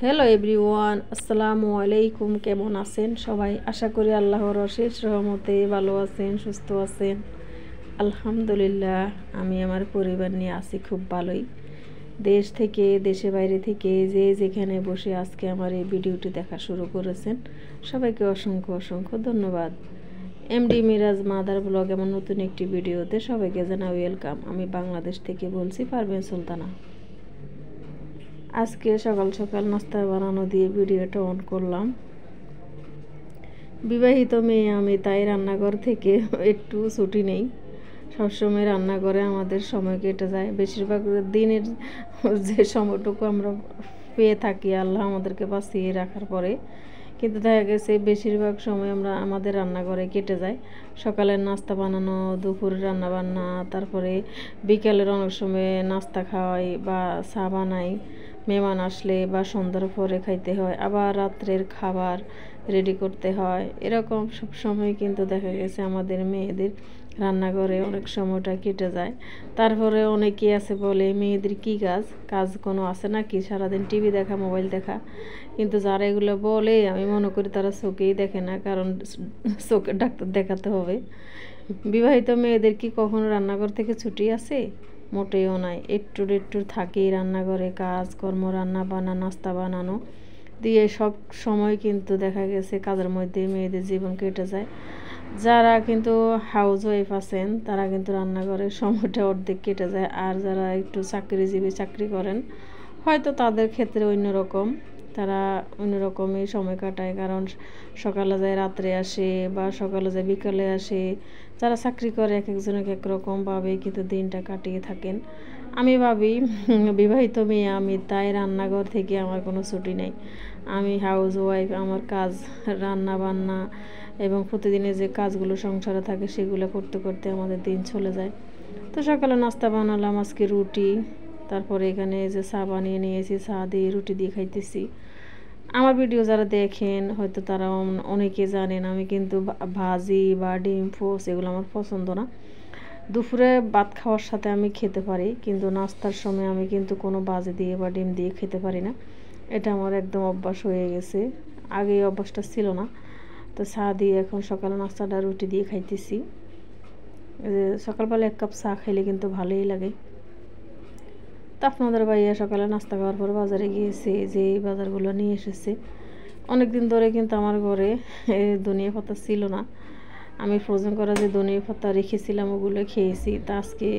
Hello everyone, আসসালামু আলাইকুম। কেমন আছেন সবাই? আশা করি আল্লাহর অশেষ রহমতে ভালো আছেন, সুস্থ আছেন। আলহামদুলিল্লাহ, আমি আমার পরিবার নিয়ে আছি খুব ভালোই। দেশ থেকে, দেশে বাইরে থেকে যে যেখানে বসে আজকে আমার এই ভিডিওটি দেখা শুরু করেছেন, সবাইকে অসংখ্য অসংখ্য ধন্যবাদ। এমডি মিরাজ মাদার ব্লগ এমন নতুন একটি ভিডিওতে সবাইকে জানাই ওয়েলকাম। আমি বাংলাদেশ থেকে বলছি, পারভীন সুলতানা। আজকে সকাল সকাল নাস্তা বানানো দিয়ে ভিডিওটা অন করলাম। বিবাহিত মেয়ে আমি, তাই রান্নাঘর থেকে একটু ছুটি নেই। সবসময় রান্নাঘরে আমাদের সময় কেটে যায়। বেশিরভাগ দিনের যে সময়টুকু আমরা পেয়ে থাকি আল্লাহ আমাদেরকে বাঁচিয়ে রাখার পরে, কিন্তু দেখা গেছে বেশিরভাগ সময় আমাদের রান্নাঘরে কেটে যায়। সকালের নাস্তা বানানো, দুপুরের রান্না বান্না, তারপরে বিকালের অনেক সময় নাস্তা খাওয়াই বা চা বানাই মেহমান আসলে, বা সন্ধ্যার পরে খাইতে হয়, আবার রাত্রের খাবার রেডি করতে হয়। এরকম সব সময় কিন্তু দেখা গেছে আমাদের মেয়েদের রান্নাঘরে অনেক সময়টা কেটে যায়। তারপরে অনেকেই আছে বলে, মেয়েদের কি কাজ কোনো আছে নাকি, সারাদিন টিভি দেখা, মোবাইল দেখা। কিন্তু যারা এগুলো বলে, আমি মনে করি তারা চোখেই দেখে না, কারণ চোখের ডাক্তার দেখাতে হবে। বিবাহিত মেয়েদের কি কখনো রান্নাঘর থেকে ছুটি আছে? মোটেও নাই। একটু থাকেই রান্নাঘরে, কাজকর্ম, রান্না বান্না, নাস্তা বানানো দিয়ে সব সময় কিন্তু দেখা গেছে কাজের মধ্যে মেয়েদের জীবন কেটে যায়। যারা কিন্তু হাউস ওয়াইফ আছেন, তারা কিন্তু রান্নাঘরের সময়টা অর্ধেক কেটে যায়। আর যারা একটু চাকরিজীবী, চাকরি করেন, হয়তো তাদের ক্ষেত্রে অন্যরকম, তারা অন্যরকমই সময় কাটায়। কারণ সকালে যায় রাত্রে আসে, বা সকালে যায় বিকালে আসে। যারা চাকরি করে এক একজনের এক রকমভাবে কিন্তু দিনটা কাটিয়ে থাকেন। আমি ভাবি বিবাহিত মেয়ে আমি, তাই রান্নাঘর থেকে আমার কোনো ছুটি নেই। আমি হাউস ওয়াইফ, আমার কাজ রান্না বান্না এবং প্রতিদিনের যে কাজগুলো সংসারে থাকে সেগুলো করতে করতে আমাদের দিন চলে যায়। তো সকালে নাস্তা বানালাম আজকে রুটি, তারপরে এখানে যে চা বানিয়ে নিয়েছি, চা দিয়ে রুটি দিয়ে খাইতেছি। আমার ভিডিও যারা দেখেন হয়তো তারা অনেকে জানেন, আমি কিন্তু ভাজি বা ডিম পোস এগুলো আমার পছন্দ না। দুপুরে ভাত খাওয়ার সাথে আমি খেতে পারি, কিন্তু নাস্তার সময় আমি কিন্তু কোনো ভাজি দিয়ে বা ডিম দিয়ে খেতে পারি না। এটা আমার একদম অভ্যাস হয়ে গেছে, আগে এই অভ্যাসটা ছিল না। তো চা দিয়ে এখন সকালে নাস্তাটা রুটি দিয়ে খাইতেছি। সকালবেলা 1 কাপ চা খাইলে কিন্তু ভালোই লাগে। তো আপনাদের ভাইয়া সকালে নাস্তা খাওয়ার পর বাজারে গিয়েছে, যে এই বাজারগুলো নিয়ে এসেছে। অনেক দিন ধরে কিন্তু আমার ঘরে ধনিয়া পাতা ছিল না। আমি ফ্রোজেন করা যে ধনিয়া পাতা রেখেছিলাম ওগুলো খেয়েছি। তা আজকে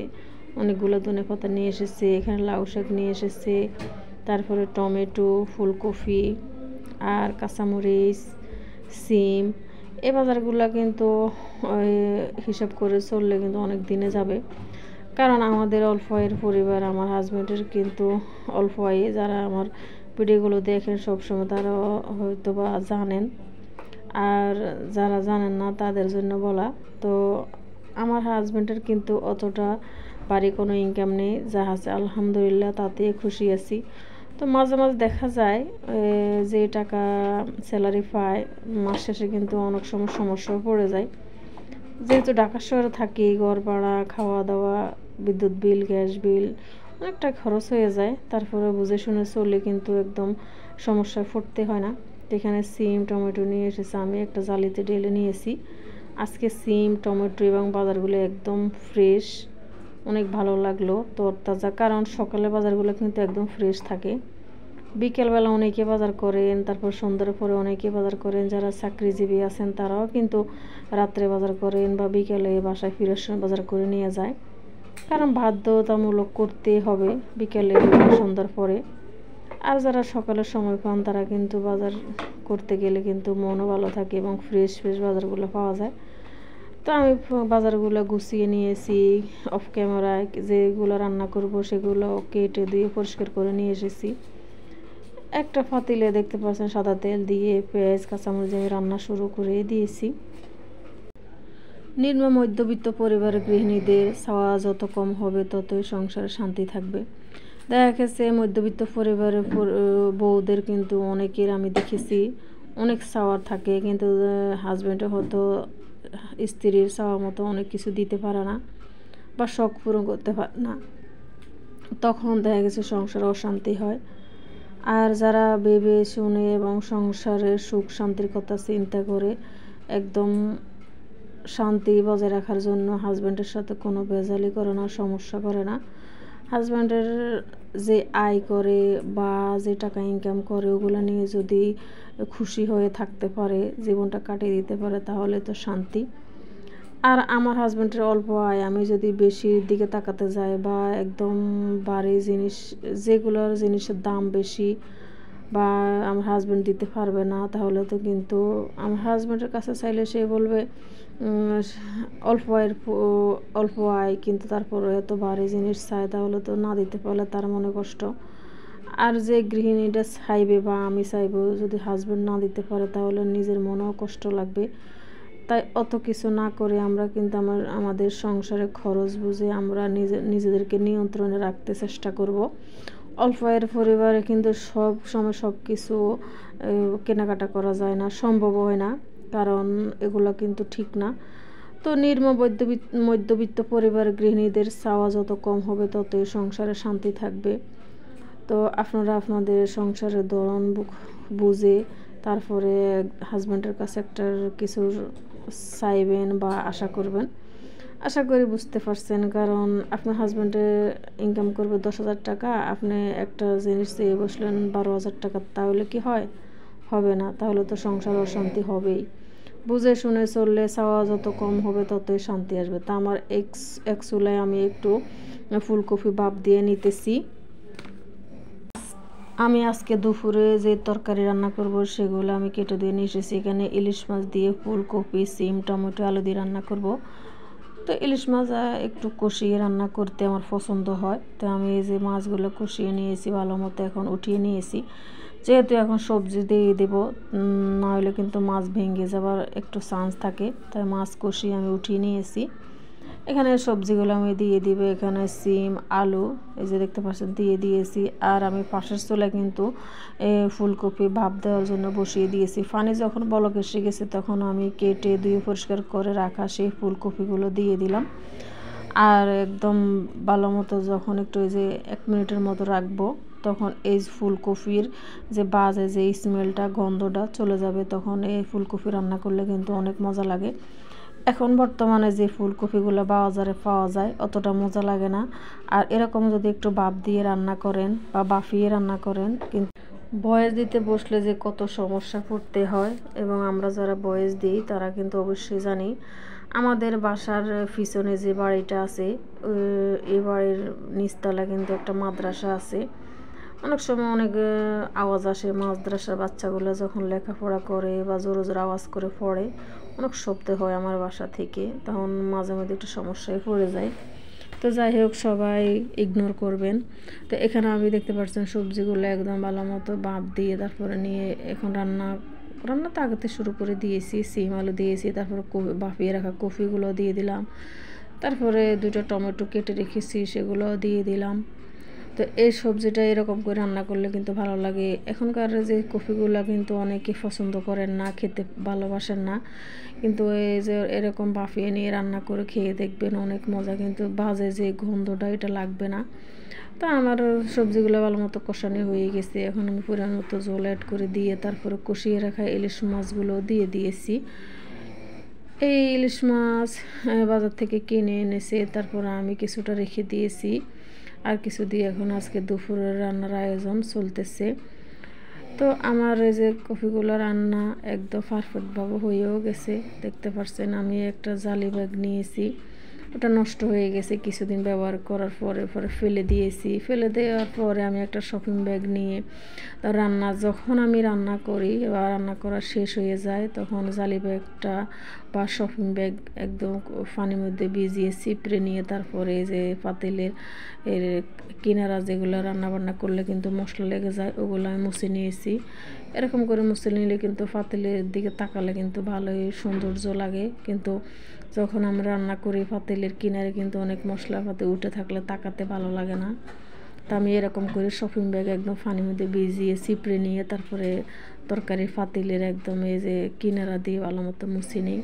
অনেকগুলো ধনিয়া পাতা নিয়ে এসেছে। এখানে লাউ শাক নিয়ে এসেছে, তারপরে টমেটো, ফুলকপি আর কাঁচামরিচ, সিম। এই বাজারগুলো কিন্তু হিসাব করে চললে কিন্তু অনেক দিনে যাবে। কারণ আমাদের অল্প আয়ের পরিবার, আমার হাজব্যান্ডের কিন্তু অল্প আয়ে। যারা আমার ভিডিওগুলো দেখেন সবসময় তারা হয়তো বা জানেন, আর যারা জানেন না তাদের জন্য বলা। তো আমার হাজব্যান্ডের কিন্তু অতটা বাড়ি কোনো ইনকাম নেই, যা আছে আলহামদুলিল্লাহ তাতে খুশি আছি। তো মাঝে মাঝে দেখা যায় যে টাকা স্যালারি পায়, মাস শেষে কিন্তু অনেক সময় সমস্যা পড়ে যায়। যেহেতু ঢাকা শহরে থাকি, ঘর ভাড়া, খাওয়া দাওয়া, বিদ্যুৎ বিল, গ্যাস বিল, অনেকটা খরচ হয়ে যায়। তারপরে বুঝে শুনে চললে কিন্তু একদম সমস্যায় পড়তে হয় না। এখানে সিম টমেটো নিয়ে এসেছে, আমি একটা জালিতে ঢেলে নিয়েছি। আজকে সিম টমেটো এবং বাজারগুলো একদম ফ্রেশ, অনেক ভালো লাগলো তরতাজা। কারণ সকালে বাজারগুলো কিন্তু একদম ফ্রেশ থাকে। বিকেলবেলা অনেকে বাজার করেন, তারপর সন্ধ্যার পরে অনেকে বাজার করেন। যারা চাকরিজীবী আছেন তারাও কিন্তু রাত্রে বাজার করেন, বা বিকেলে বাসায় ফিরার সময় বাজার করে নিয়ে যায়। কারণ বাধ্যতামূলক করতে হবে বিকেলে, সন্ধ্যার পরে। আর যারা সকালের সময় পান তারা কিন্তু বাজার করতে গেলে কিন্তু মনও ভালো থাকে এবং ফ্রেশ বাজারগুলো পাওয়া যায়। তো আমি বাজারগুলো গুছিয়ে নিয়েছি। অফ ক্যামেরায় যেগুলো রান্না করব সেগুলো কেটে দিয়ে পরিষ্কার করে নিয়ে এসেছি। একটা পাতিলে দেখতে পাচ্ছেন সাদা তেল দিয়ে পেঁয়াজ কাঁচামরিচ আমি রান্না শুরু করে দিয়েছি। নিম্ন মধ্যবিত্ত পরিবারের গৃহিণীদের চাওয়া যত কম হবে ততই সংসারে শান্তি থাকবে। দেখা গেছে মধ্যবিত্ত পরিবারের বউদের কিন্তু অনেকের আমি দেখেছি অনেক চাওয়ার থাকে, কিন্তু হাজব্যান্ডের হয়তো স্ত্রীর চাওয়া মতো অনেক কিছু দিতে পারে না বা শখ পূরণ করতে পারে না। তখন দেখা গেছে সংসারে অশান্তি হয়। আর যারা ভেবে শুনে এবং সংসারের সুখ শান্তির কথা চিন্তা করে একদম শান্তি বজায় রাখার জন্য হাজব্যান্ডের সাথে কোনো ভেজালি করে না, সমস্যা করে না, হাজব্যান্ডের যে আয় করে বা যে টাকা ইনকাম করে ওগুলো নিয়ে যদি খুশি হয়ে থাকতে পারে, জীবনটা কাটিয়ে দিতে পারে, তাহলে তো শান্তি। আর আমার হাজব্যান্ডের অল্প আয়, আমি যদি বেশির দিকে তাকাতে যাই বা একদম ভারী জিনিস, যেগুলোর জিনিসের দাম বেশি বা আমার হাজব্যান্ড দিতে পারবে না, তাহলে তো কিন্তু আমার হাজব্যান্ডের কাছে চাইলে সে বলবে অল্প আয় কিন্তু তারপরে এত ভারী জিনিস চাই, তাহলে তো না দিতে পারলে তার মনে কষ্ট। আর যে গৃহিণীটা চাইবে বা আমি চাইবো যদি হাজব্যান্ড না দিতে পারে, তাহলে নিজের মনেও কষ্ট লাগবে। তাই অত কিছু না করে আমরা কিন্তু আমাদের সংসারে খরচ বুঝে আমরা নিজেদেরকে নিয়ন্ত্রণে রাখতে চেষ্টা করব। অল্প আয়ের পরিবারে কিন্তু সব সময় সব কিছু কেনাকাটা করা যায় না, সম্ভব হয় না, কারণ এগুলো কিন্তু ঠিক না। তো মধ্যবিত্ত পরিবারের গৃহিণীদের চাওয়া যত কম হবে ততই সংসারে শান্তি থাকবে। তো আপনারা আপনাদের সংসারের ধরন বুঝে তারপরে হাজব্যান্ডের কাছে একটা কিছু চাইবেন বা আশা করবেন। আশা করি বুঝতে পারছেন, কারণ আপনার হাজব্যান্ডে ইনকাম করবে 10,000 টাকা, আপনি একটা জিনিস চেয়ে বসলেন 12,000 টাকা, তাহলে কি হয়? হবে না, তাহলে তো সংসার অশান্তি হবেই। বুঝে শুনে চললে চাওয়া যত কম হবে ততই শান্তি আসবে। তা আমার এক চুলায় আমি একটু ফুলকপি ভাপ দিয়ে নিতেছি। আমি আজকে দুপুরে যে তরকারি রান্না করব সেগুলো আমি কেটে দিয়ে নিয়ে এসেছি। এখানে ইলিশ মাছ দিয়ে ফুলকপি, সিম, টমেটো, আলু দিয়ে রান্না করব। তো ইলিশ মাছ একটু কষিয়ে রান্না করতে আমার পছন্দ হয়। তো আমি এই যে মাছগুলো কষিয়ে নিয়েছি ভালো মতো, এখন উঠিয়ে নিয়েছি। যেহেতু এখন সবজি দিয়ে দেবো, নাহলে কিন্তু মাছ ভেঙে যাওয়ার একটু চান্স থাকে, তাই মাছ কষিয়ে আমি উঠিয়ে নিয়েছি। এখানে সবজিগুলো আমি দিয়ে দিব। এখানে সিম, আলু এই যে দেখতে পাচ্ছেন দিয়ে দিয়েছি। আর আমি পাশের চুলায় কিন্তু ফুলকপি ভাপ দেওয়ার জন্য বসিয়ে দিয়েছি। পানি যখন বলক এসে গেছে তখন আমি কেটে ধুয়ে পরিষ্কার করে রাখা সেই ফুলকপিগুলো দিয়ে দিলাম। আর একদম ভালো মতো যখন একটু এই যে 1 মিনিটের মতো রাখবো, তখন এই ফুলকপির যে বাজে যে স্মেলটা, গন্ধটা চলে যাবে, তখন এই ফুলকপি রান্না করলে কিন্তু অনেক মজা লাগে। এখন বর্তমানে যে ফুলকপিগুলো বাজারে পাওয়া যায় অতটা মজা লাগে না। আর এরকম যদি একটু ভাপ দিয়ে রান্না করেন বা বাফিয়ে রান্না করেন, কিন্তু বয়েস দিতে বসলে যে কত সমস্যা পড়তে হয়, এবং আমরা যারা বয়েস দিই তারা কিন্তু অবশ্যই জানি। আমাদের বাসার পিছনে যে বাড়িটা আছে, এই বাড়ির নিচতলা কিন্তু একটা মাদ্রাসা আছে। অনেক সময় অনেক আওয়াজ আসে, মাদ্রাসার বাচ্চাগুলো যখন লেখাপড়া করে বা জোরে জোরে আওয়াজ করে পড়ে, অনেক শব্দ হয় আমার বাসা থেকে, তখন মাঝে মধ্যে একটু সমস্যায় পড়ে যায়। তো যাই হোক, সবাই ইগনোর করবেন। তো এখানে আমি দেখতে পাচ্ছেন সবজিগুলো একদম ভালো মতো ভাপ দিয়ে তারপরে নিয়ে এখন রান্না তো আগেতে শুরু করে দিয়েছি। সিম আলু দিয়েছি, তারপরে ভাপিয়ে রাখা কফিগুলো দিয়ে দিলাম, তারপরে 2টা টমেটো কেটে রেখেছি সেগুলো দিয়ে দিলাম। তো এই সবজিটা এরকম করে রান্না করলে কিন্তু ভালো লাগে। এখনকার যে কফিগুলো কিন্তু অনেকে পছন্দ করেন না, খেতে ভালোবাসেন না, কিন্তু এই যে এরকম ভাপিয়ে নিয়ে রান্না করে খেয়ে দেখবেন অনেক মজা, কিন্তু বাজে যে গন্ধটা এটা লাগবে না। তো আমার সবজিগুলো ভালো মতো কষানো হয়ে গেছে। এখন আমি পরিমাণ মতো জল অ্যাড করে দিয়ে তারপরে কষিয়ে রাখা ইলিশ মাছগুলো দিয়ে দিয়েছি। এই ইলিশ মাছ বাজার থেকে কিনে এনেছে, তারপর আমি কিছুটা রেখে দিয়েছি, আর কিছু দিয়ে এখন আজকে দুপুরের রান্নার আয়োজন চলতেছে। তো আমার এই যে কফিগুলো রান্না একদম পারফেক্টভাবে হয়েও গেছে। দেখতে পাচ্ছেন আমি একটা জালি ব্যাগ নিয়েছি, ওটা নষ্ট হয়ে গেছে কিছুদিন ব্যবহার করার পরে ফেলে দিয়েছি। ফেলে দেওয়ার পরে আমি একটা শপিং ব্যাগ নিয়ে যখন আমি রান্না করি বা রান্না করা শেষ হয়ে যায়, তখন জালি ব্যাগটা বা শপিং ব্যাগ একদম পানির মধ্যে ভিজিয়ে চিপড়ে নিয়ে তারপরে যে পাতিলের এর কিনারা যেগুলো রান্নাবান্না করলে কিন্তু মশলা লেগে যায়, ওগুলো আমি মুছে নিয়েছি। এরকম করে মুছে নিলে কিন্তু পাতিলের দিকে তাকালে কিন্তু ভালোই সৌন্দর্য লাগে, কিন্তু যখন আমরা রান্না করি পাতিলের কিনারে কিন্তু অনেক মশলাপাতি উঠে থাকলে তাকাতে ভালো লাগে না। তা আমি এরকম করে শপিং ব্যাগ একদম পানির মধ্যে ভিজিয়ে চিপড়ে নিয়ে তারপরে তরকারির পাতিলের একদম এই যে কিনারা দিয়ে ভালো মতো মুছে নিই।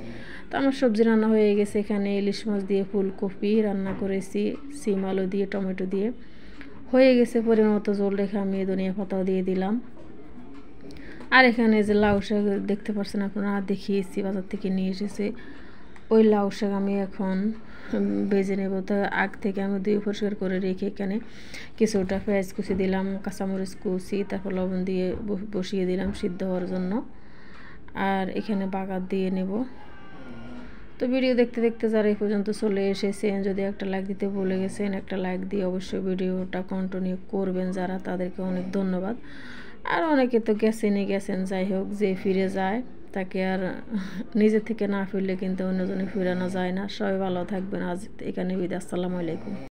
তো আমার সবজি রান্না হয়ে গেছে। এখানে ইলিশ মাছ দিয়ে ফুলকপি রান্না করেছি, সিম আলু দিয়ে টমেটো দিয়ে হয়ে গেছে পরিমাণ মতো জল রেখে আমি ধনিয়া পাতাও দিয়ে দিলাম। আর এখানে যে লাউ শাক দেখতে পাচ্ছেন আপনারা, দেখিয়েছি বাজার থেকে নিয়ে এসেছে, ওই লাউ শাক আমি এখন ভেজে নেব। তো আগ থেকে আমি ধুয়ে পরিষ্কার করে রেখে এখানে কিছুটা পেঁয়াজ কুচি দিলাম, কাঁচামরিচ কুচি, তারপর লবণ দিয়ে বসিয়ে দিলাম সিদ্ধ হওয়ার জন্য। আর এখানে বাগার দিয়ে নেব। তো ভিডিও দেখতে দেখতে যারা এই পর্যন্ত চলে এসেছেন, যদি একটা লাইক দিতে ভুলে গেছেন, একটা লাইক দিয়ে অবশ্যই ভিডিওটা কন্টিনিউ করবেন, যারা তাদেরকে অনেক ধন্যবাদ। আর অনেকে তো গেছেন, যাই হোক, যে ফিরে যায় তাকে আর নিজে থেকে না ফিরলে কিন্তু অন্যজনে ফিরানো যায় না। সবাই ভালো থাকবেন। আজ এখানে বিদায়, আসসালামু আলাইকুম।